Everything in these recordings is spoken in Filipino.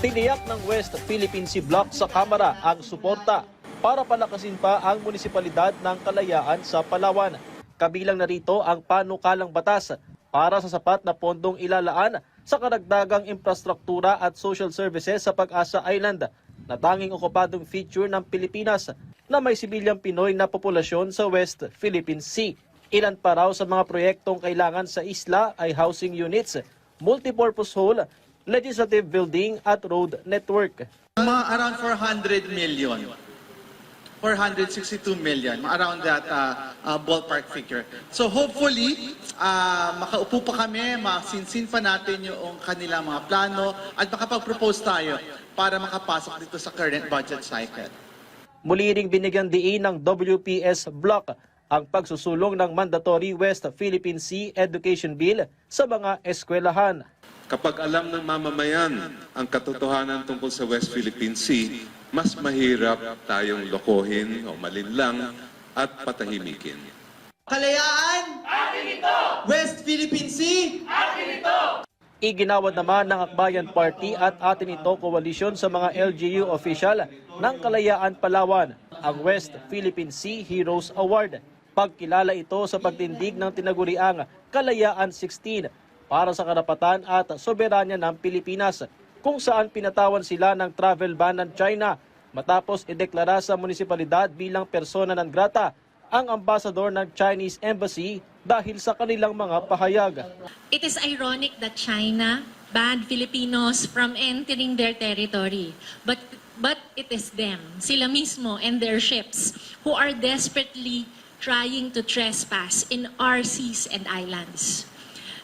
Tiniyak ng West Philippine Sea Block sa Kamara ang suporta para palakasin pa ang munisipalidad ng Kalayaan sa Palawan. Kabilang na rito ang panukalang batas para sa sapat na pondong ilalaan sa karagdagang infrastruktura at social services sa Pag-asa Island na tanging okupadong feature ng Pilipinas na may sibilyang Pinoy na populasyon sa West Philippine Sea. Ilan pa raw sa mga proyektong kailangan sa isla ay housing units, multipurpose hall, legislative building at road network. Mga around 400 million. 462 million, around that ballpark figure. So hopefully, makaupo pa kami, masinsin pa natin yung kanilang mga plano at makapag-propose tayo para makapasok dito sa current budget cycle. Muli ring binigyan diin ng WPS Block ang pagsusulong ng mandatory West Philippine Sea Education Bill sa mga eskwelahan. Kapag alam ng mamamayan ang katotohanan tungkol sa West Philippine Sea, mas mahirap tayong lokohin o malinlang at patahimikin. Kalayaan! Atin ito! West Philippine Sea! Atin ito! Iginawad naman ng Akbayan Party at Atin Ito Coalition sa mga LGU official ng Kalayaan Palawan ang West Philippine Sea Heroes Award. Pagkilala ito sa pagtindig ng tinaguriang Kalayaan 16 para sa karapatan at soberanya ng Pilipinas, kung saan pinatawan sila ng travel ban ng China matapos ideklara sa munisipalidad bilang persona non grata ang ambasador ng Chinese Embassy dahil sa kanilang mga pahayag. It is ironic that China banned Filipinos from entering their territory, but it is them, sila mismo and their ships, who are desperately trying to trespass in our seas and islands.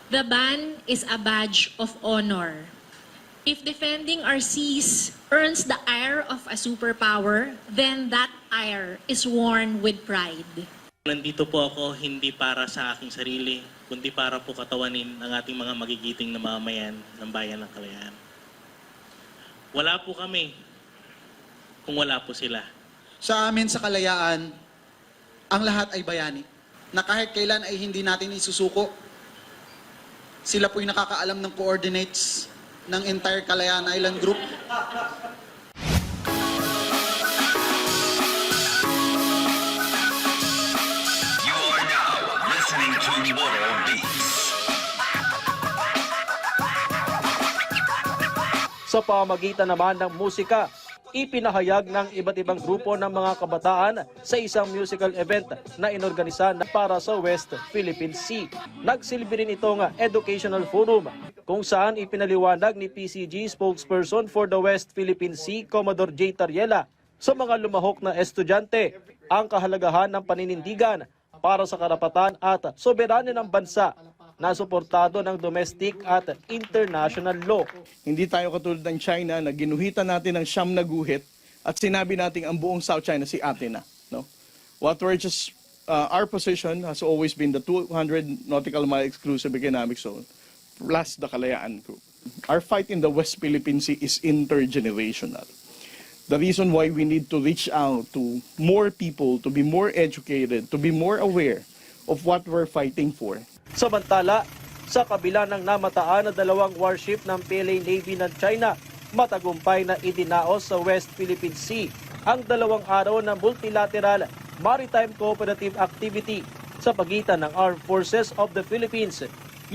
The ban is a badge of honor. If defending our seas earns the ire of a superpower, then that ire is worn with pride. Nandito po ako hindi para sa aking sarili, kundi para po katawanin ang ating mga magigiting na mamamayan ng bayan ng Kalayaan. Wala po kami kung wala po sila. Sa amin sa Kalayaan, ang lahat ay bayani. Na kahit kailan ay hindi natin isusuko. Sila po'y nakakaalam ng coordinates ng entire Kalayaan Island Group. You are now listening to Moro Beats. Sa pamagitan naman ng musika, ipinahayag ng iba't ibang grupo ng mga kabataan sa isang musical event na inorganisa para sa West Philippine Sea. Nagsilbi rin itong educational forum kung saan ipinaliwanag ni PCG spokesperson for the West Philippine Sea, Commodore J. Tariela, sa mga lumahok na estudyante ang kahalagahan ng paninindigan para sa karapatan at soberanya ng bansa na suportado ng domestic at international law. Hindi tayo katulad ng China na ginuhitan natin ng siyam na guhit at sinabi natin ang buong South China si atin na. No? What we're just, our position has always been the 200 nautical mile exclusive economic zone plus the Kalayaan Group. Our fight in the West Philippine Sea is intergenerational. The reason why we need to reach out to more people, to be more educated, to be more aware of what we're fighting for. Samantala, sa kabila ng namataan na dalawang warship ng PLA Navy ng China, matagumpay na idinaos sa West Philippine Sea ang 2 araw na multilateral maritime cooperative activity sa pagitan ng Armed Forces of the Philippines,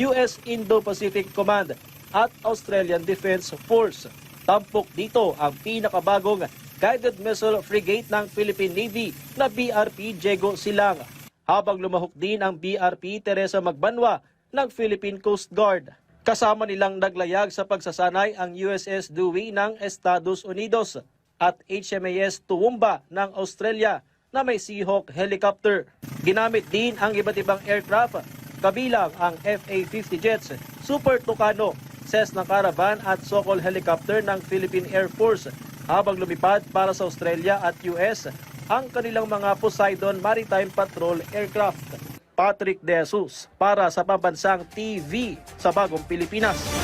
US Indo-Pacific Command at Australian Defense Force. Tampok dito ang pinakabagong guided missile frigate ng Philippine Navy na BRP Diego Silang, habang lumahok din ang BRP Teresa Magbanwa ng Philippine Coast Guard. Kasama nilang naglayag sa pagsasanay ang USS Dewey ng Estados Unidos at HMAS Toowoomba ng Australia na may Seahawk helicopter. Ginamit din ang iba't ibang aircraft, kabilang ang FA-50 jets, Super Tucano, Cessna Caravan at Sokol helicopter ng Philippine Air Force habang lumipad para sa Australia at US ang kanilang mga Poseidon Maritime Patrol aircraft. Patrick De Jesus para sa Pambansang TV sa Bagong Pilipinas.